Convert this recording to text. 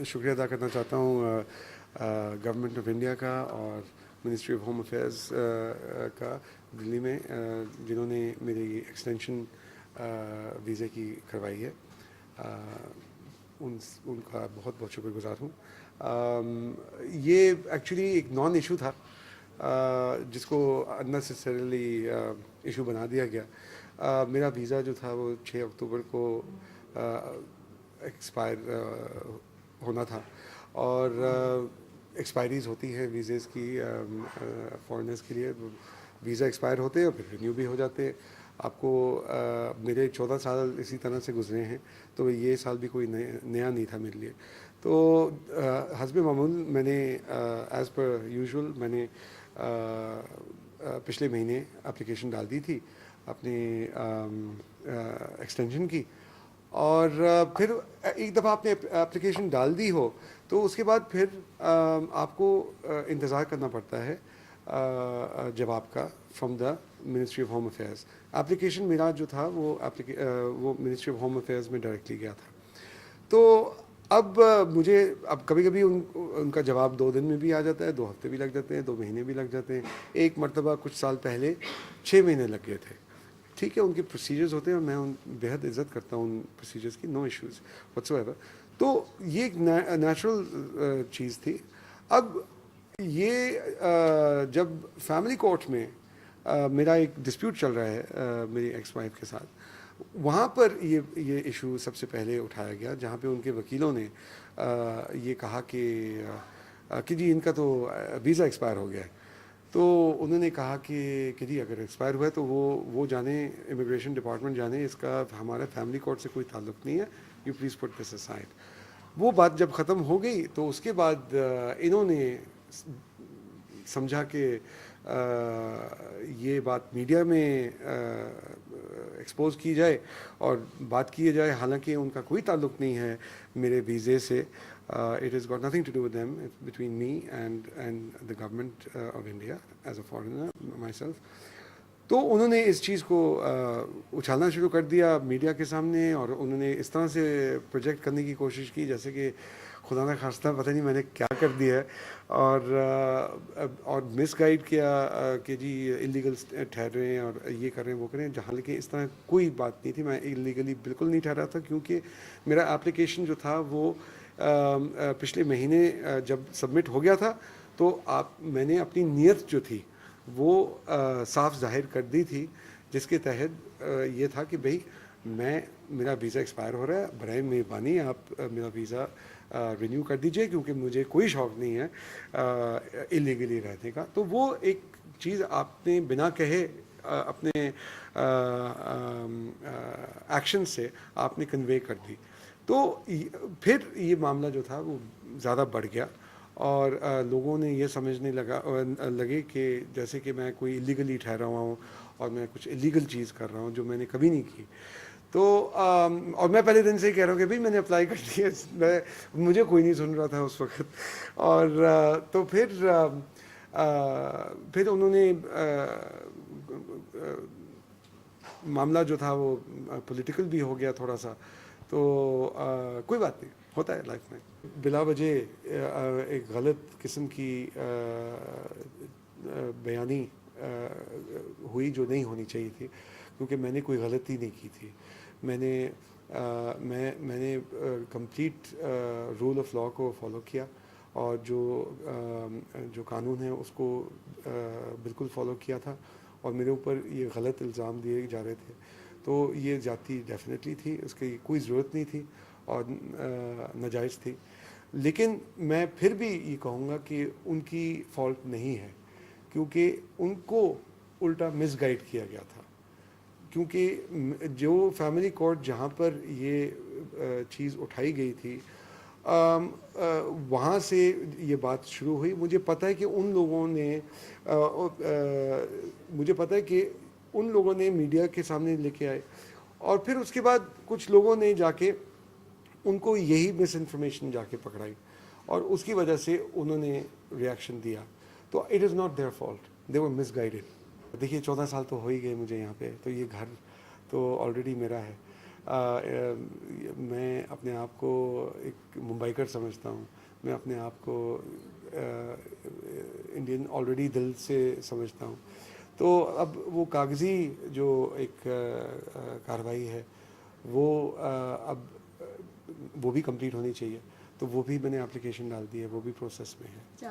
شکریہ ادا کرنا چاہتا ہوں گورنمنٹ آف انڈیا کا اور منسٹری آف ہوم افیئرز کا دلی میں، جنہوں نے میری ایکسٹینشن ویزے کی کروائی ہے. ان کا بہت بہت شکر گزار ہوں. یہ ایکچولی ایک نان ایشو تھا جس کو اننیسیسریلی ایشو بنا دیا گیا. میرا ویزا جو تھا وہ 6 اکتوبر کو ایکسپائر ہونا تھا، اور ایکسپائریز ہوتی ہیں ویزیز کی فارنرز کے لیے. ویزا ایکسپائر ہوتے ہیں اور پھر رینیو بھی ہو جاتے ہیں. آپ کو میرے 14 سال اسی طرح سے گزرے ہیں، تو یہ سال بھی کوئی نیا نہیں تھا میرے لیے. تو حسب معمول میں نے ایز پر یوزول میں نے پچھلے مہینے اپلیکیشن ڈال دی تھی اپنی ایکسٹینشن کی. اور پھر ایک دفعہ آپ نے اپلیکیشن ڈال دی ہو تو اس کے بعد پھر آپ کو انتظار کرنا پڑتا ہے جواب کا from the ministry of home affairs. Application میرا جو تھا وہ منسٹری آف ہوم افیئرز میں ڈائریکٹلی گیا تھا. تو اب کبھی کبھی ان کا جواب 2 دن میں بھی آ جاتا ہے، 2 ہفتے بھی لگ جاتے ہیں، 2 مہینے بھی لگ جاتے ہیں. ایک مرتبہ کچھ سال پہلے 6 مہینے لگ گئے تھے. ٹھیک ہے، ان کے پروسیجرز ہوتے ہیں اور میں بےحد عزت کرتا ہوں ان پروسیجرز کی، نو ایشوز واٹس ایور. تو یہ ایک نیچرل چیز تھی. اب یہ جب فیملی کورٹ میں میرا ایک ڈسپیوٹ چل رہا ہے میری ایکس وائف کے ساتھ، وہاں پر یہ ایشو سب سے پہلے اٹھایا گیا، جہاں پہ ان کے وکیلوں نے یہ کہا کہ جی ان کا تو ویزا ایکسپائر ہو گیا ہے. تو انہوں نے کہا کہ جی اگر ایکسپائر ہوا ہے تو وہ جانیں، امیگریشن ڈپارٹمنٹ جانیں، اس کا ہمارا فیملی کورٹ سے کوئی تعلق نہیں ہے، you please put this aside. وہ بات جب ختم ہو گئی تو اس کے بعد انہوں نے سمجھا کہ یہ بات میڈیا میں ایکسپوز کی جائے اور بات کی جائے، حالانکہ ان کا کوئی تعلق نہیں ہے میرے ویزے سے. It has got nothing to do with them. It's between me and the government of India as a foreigner myself. تو انہوں نے اس چیز کو اچھالنا شروع کر دیا میڈیا کے سامنے، اور انہوں نے اس طرح سے پروجیکٹ کرنے کی کوشش کی جیسے کہ خدا نہ خواستہ پتہ نہیں میں نے کیا کر دیا ہے، اور مس گائیڈ کیا کہ جی اللیگل ٹھہر رہے ہیں اور یہ کر رہے ہیں وہ کریں، جہاں کہ اس طرح کوئی بات نہیں تھی. میں اللیگلی بالکل نہیں ٹھہرا تھا، کیونکہ میرا اپلیکیشن جو تھا وہ پچھلے مہینے جب سبمٹ ہو گیا تھا تو میں نے اپنی نیت جو تھی وہ صاف ظاہر کر دی تھی، جس کے تحت یہ تھا کہ بھئی میرا ویزا ایکسپائر ہو رہا ہے، برائے مہربانی آپ میرا ویزا رینیو کر دیجئے، کیونکہ مجھے کوئی شوق نہیں ہے اللیگلی رہنے کا. تو وہ ایک چیز آپ نے بنا کہے اپنے ایکشن سے آپ نے کنوے کر دی. تو پھر یہ معاملہ جو تھا وہ زیادہ بڑھ گیا، اور لوگوں نے یہ سمجھنے لگے کہ جیسے کہ میں کوئی اللیگلی ٹھہرا ہوا ہوں اور میں کچھ اللیگل چیز کر رہا ہوں جو میں نے کبھی نہیں کی. تو اور میں پہلے دن سے ہی کہہ رہا ہوں کہ بھائی میں نے اپلائی کر دیا، مجھے کوئی نہیں سن رہا تھا اس وقت. اور تو پھر انہوں نے معاملہ جو تھا وہ پولیٹیکل بھی ہو گیا تھوڑا سا. تو کوئی بات نہیں، ہوتا ہے لائف میں. بلا وجہ ایک غلط قسم کی بیانی ہوئی جو نہیں ہونی چاہیے تھی، کیونکہ میں نے کوئی غلطی نہیں کی تھی. میں نے کمپلیٹ رول آف لا کو فالو کیا، اور جو قانون ہے اس کو بالکل فالو کیا تھا. اور میرے اوپر یہ غلط الزام دیے جا رہے تھے، تو یہ زیادتی ڈیفینیٹلی تھی، اس کی کوئی ضرورت نہیں تھی اور ناجائز تھی. لیکن میں پھر بھی یہ کہوں گا کہ ان کی فالٹ نہیں ہے، کیونکہ ان کو الٹا مس گائیڈ کیا گیا تھا. کیونکہ جو فیملی کورٹ جہاں پر یہ چیز اٹھائی گئی تھی وہاں سے یہ بات شروع ہوئی. مجھے پتہ ہے کہ ان لوگوں نے میڈیا کے سامنے لے کے آئے، اور پھر اس کے بعد کچھ لوگوں نے جا کے ان کو یہی مس انفارمیشن جا کے پکڑائی، اور اس کی وجہ سے انہوں نے ریاکشن دیا. تو it is not their fault, they were misguided. دیکھیے 14 سال تو ہو ہی گئے مجھے یہاں پہ، تو یہ گھر تو آلریڈی میرا ہے. میں اپنے آپ کو ایک ممبئیکر سمجھتا ہوں، میں اپنے آپ کو انڈین آلریڈی دل سے سمجھتا ہوں. تو اب وہ کاغذی جو ایک کارروائی ہے وہ اب وہ بھی کمپلیٹ ہونی چاہیے، تو وہ بھی میں نے اپلیکیشن ڈال دی ہے، وہ بھی پروسیس میں ہے.